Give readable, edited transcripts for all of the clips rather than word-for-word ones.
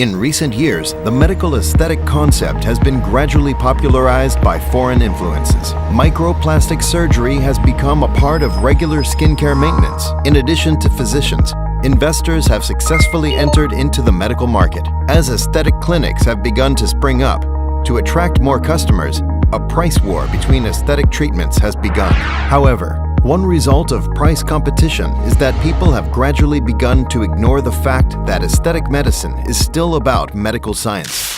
In recent years, the medical aesthetic concept has been gradually popularized by foreign influences. Microplastic surgery has become a part of regular skincare maintenance. In addition to physicians, investors have successfully entered into the medical market. As aesthetic clinics have begun to spring up, to attract more customers, a price war between aesthetic treatments has begun. However, one result of price competition is that people have gradually begun to ignore the fact that aesthetic medicine is still about medical science.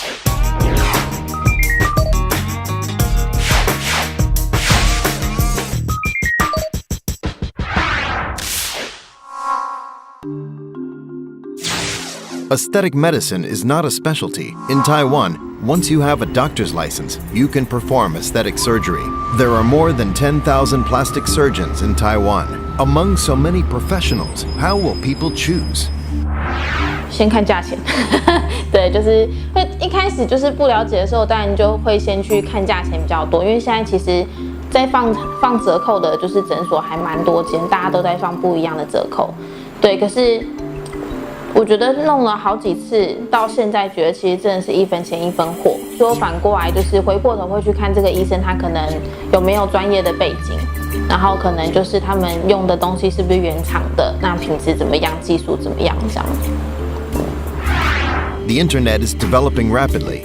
Aesthetic medicine is not a specialty. In Taiwan, once you have a doctor's license, you can perform aesthetic surgery. There are more than 10,000 plastic surgeons in Taiwan. Among so many professionals, how will people choose? 先看价钱，对，就是会一开始就是不了解的时候，当然就会先去看价钱比较多，因为现在其实在放折扣的，就是诊所还蛮多间，大家都在放不一样的折扣，对，可是。我觉得弄了好几次，到现在觉得其实真的是一分钱一分货。所以我反过来就是回过头会去看这个医生他可能有没有专业的背景，然后可能就是他们用的东西是不是原厂的，那品质怎么样，技术怎么样这样。The internet is developing rapidly.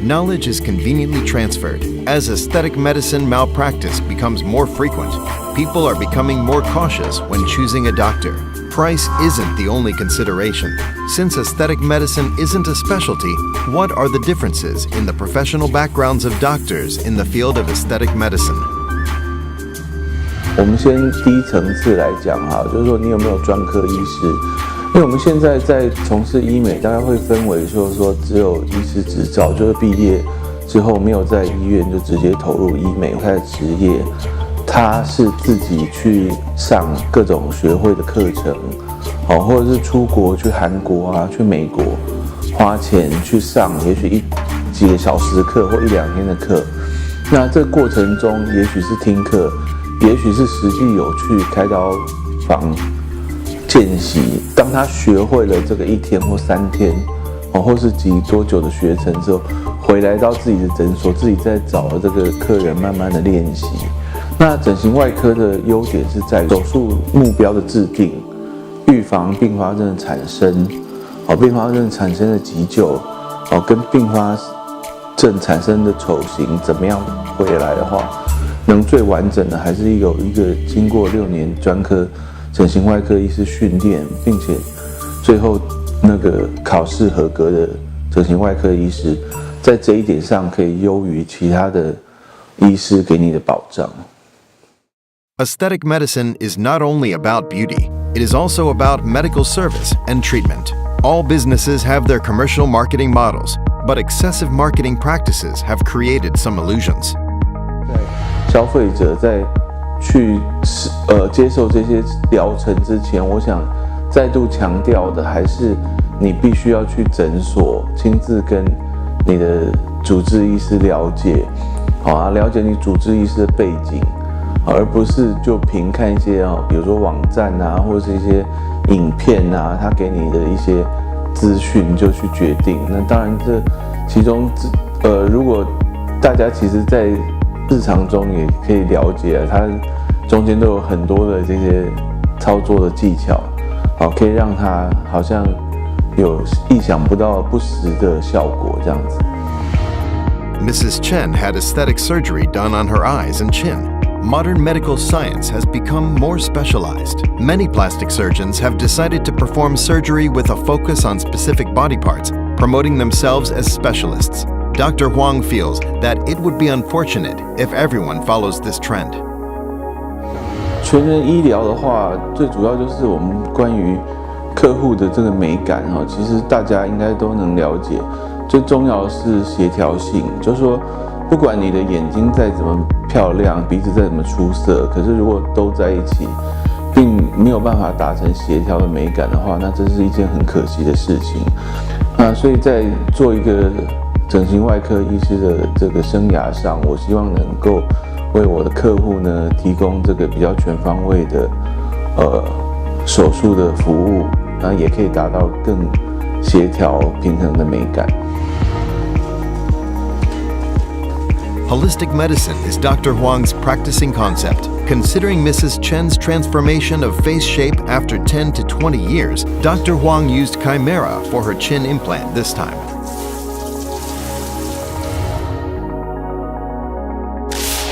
Knowledge is conveniently transferred. As aesthetic medicine malpractice becomes more frequent, people are becoming more cautious when choosing a doctor. Price isn't the only consideration. Since aesthetic medicine isn't a specialty, what are the differences in the professional backgrounds of doctors in the field of aesthetic medicine? 我们先第一层次来讲哈，就是说你有没有专科医师？因为我们现在在从事医美，大概会分为说只有医师执照，就是毕业之后没有在医院就直接投入医美开始执业。他是自己去上各种学会的课程，或者是出国去韩国啊，去美国花钱去上，也许几个小时的课或1-2天的课。那这个过程中，也许是听课，也许是实际有去开刀房见习。当他学会了这个1天或3天，或是多久的学程之后，回来到自己的诊所，自己再找这个客人慢慢的练习。那整形外科的优点是在手术目标的制定、预防并发症的产生、并发症产生的急救、跟并发症产生的丑型怎么样回来的话，能最完整的还是有一个经过6年专科整形外科医师训练，并且最后那个考试合格的整形外科医师，在这一点上可以优于其他的医师给你的保障。Aesthetic medicine is not only about beauty, it is also about medical service and treatment. All businesses have their commercial marketing models, but excessive marketing practices have created some illusions. 消费者在去接受这些疗程之前，我想再度强调的还是你必须要去诊所亲自跟你的主治医师了解，了解你主治医师的背景。而不是就凭看一些比如说网站啊，或者是一些影片啊，他给你的一些资讯就去决定。那当然，这其中如果大家其实在日常中也可以了解，它中间都有很多的这些操作的技巧，可以让它好像有意想不到不实的效果这样子。Mrs. Chen had aesthetic surgery done on her eyes and chin.Modern medical science has become more specialized. Many plastic surgeons have decided to perform surgery with a focus on specific body parts, promoting themselves as specialists. Dr. Huang feels that it would be unfortunate if everyone follows this trend. 全人医疗的话，最主要就是我们关于客户的这个美感，其实大家应该都能了解。最重要的是协调性，就是说，不管你的眼睛再怎么漂亮，鼻子再怎么出色，可是如果都在一起，并没有办法达成协调的美感的话，那这是一件很可惜的事情。所以在做一个整形外科医师的这个生涯上，我希望能够为我的客户呢提供这个比较全方位的手术的服务，也可以达到更协调平衡的美感。Holistic medicine is Dr. Huang's practicing concept. Considering Mrs. Chen's transformation of face shape after 10 to 20 years, Dr. Huang used Chimera for her chin implant this time.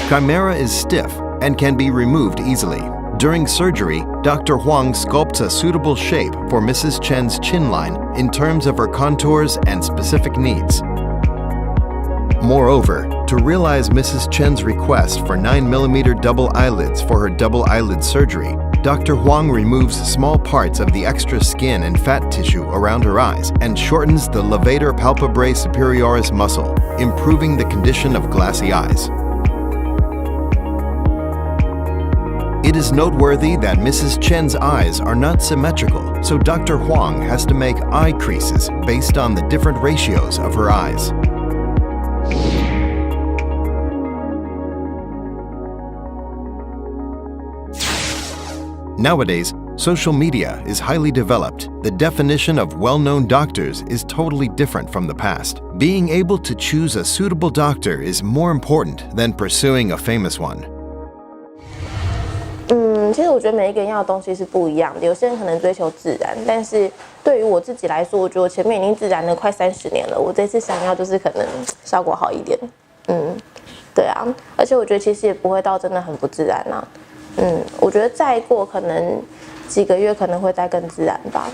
Chimera is stiff and can be removed easily. During surgery, Dr. Huang sculpts a suitable shape for Mrs. Chen's chin line in terms of her contours and specific needs. Moreover, to realize Mrs. Chen's request for 9mm double eyelids for her double eyelid surgery, Dr. Huang removes small parts of the extra skin and fat tissue around her eyes and shortens the levator palpebrae superioris muscle, improving the condition of glassy eyes. It is noteworthy that Mrs. Chen's eyes are not symmetrical, so Dr. Huang has to make eye creases based on the different ratios of her eyes. Nowadays, social media is highly developed. The definition of well-known doctors is totally different from the past. Being able to choose a suitable doctor is more important than pursuing a famous one. 其实我觉得每一个人要的东西是不一样的，有些人可能追求自然，但是对于我自己来说，我觉得我前面已经自然了快30年了，我这次想要就是可能效果好一点，对啊，而且我觉得其实也不会到真的很不自然啊，我觉得再过可能几个月可能会再更自然吧。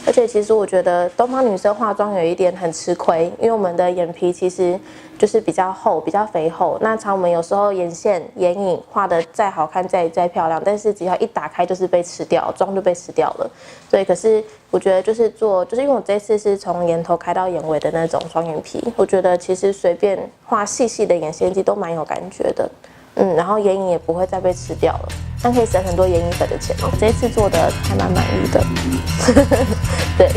而且其实我觉得东方女生化妆有一点很吃亏，因为我们的眼皮其实就是比较厚、比较肥厚。那常我们有时候眼线、眼影画的再好看、再漂亮，但是只要一打开就是被吃掉，妆就被吃掉了。对，可是我觉得就是因为我这次是从眼头开到眼尾的那种双眼皮，我觉得其实随便画细细的眼线肌都蛮有感觉的。然后眼影也不会再被吃掉了，但可以省很多眼影粉的钱哦。这一次做的还蛮满意的，对。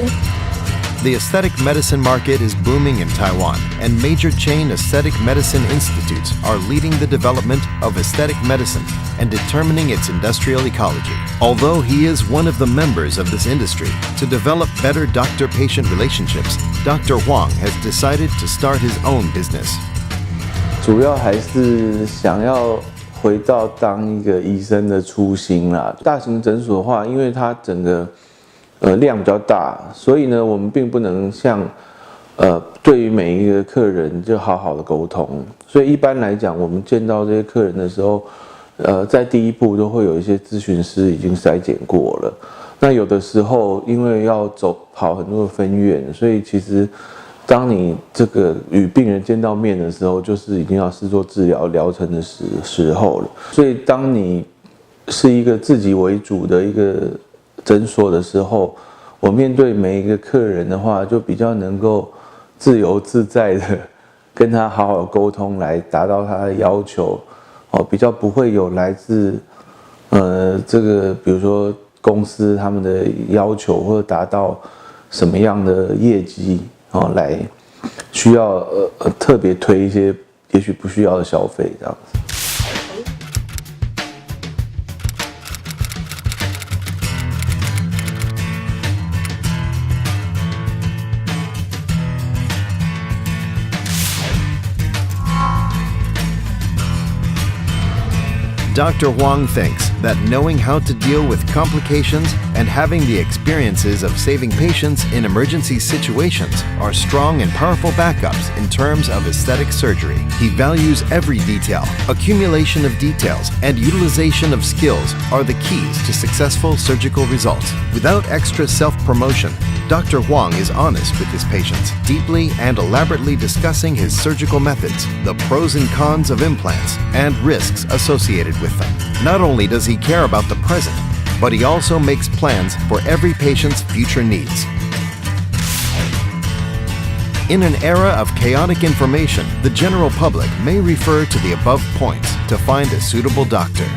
The aesthetic medicine market is booming in Taiwan, and major chain aesthetic medicine institutes are leading the development of aesthetic medicine and determining its industrial ecology. Although he is one of the members of this industry, to develop better doctor-patient relationships, Dr. Huang has decided to start his own business. 主要还是想要回到当一个医生的初心啦。大型诊所的话，因为它整个量比较大，所以呢，我们并不能像对于每一个客人就好好的沟通。所以一般来讲，我们见到这些客人的时候，在第一步都会有一些咨询师已经筛检过了。那有的时候因为要跑很多的分院，所以其实当你这个与病人见到面的时候，就是已经要是做治疗疗程的时候了。所以当你是一个自己为主的一个诊所的时候，我面对每一个客人的话，就比较能够自由自在的跟他好好沟通，来达到他的要求。比较不会有来自这个比如说公司他们的要求，或者达到什么样的业绩。来需要特别推一些也许不需要的消费这样子。Dr. Huang thinks that knowing how to deal with complications and having the experiences of saving patients in emergency situations are strong and powerful backups in terms of aesthetic surgery. He values every detail. Accumulation of details and utilization of skills are the keys to successful surgical results. Without extra self-promotion, Dr. Huang is honest with his patients, deeply and elaborately discussing his surgical methods, the pros and cons of implants, and risks associated with them. Not only does he care about the present, but he also makes plans for every patient's future needs. In an era of chaotic information, the general public may refer to the above points to find a suitable doctor.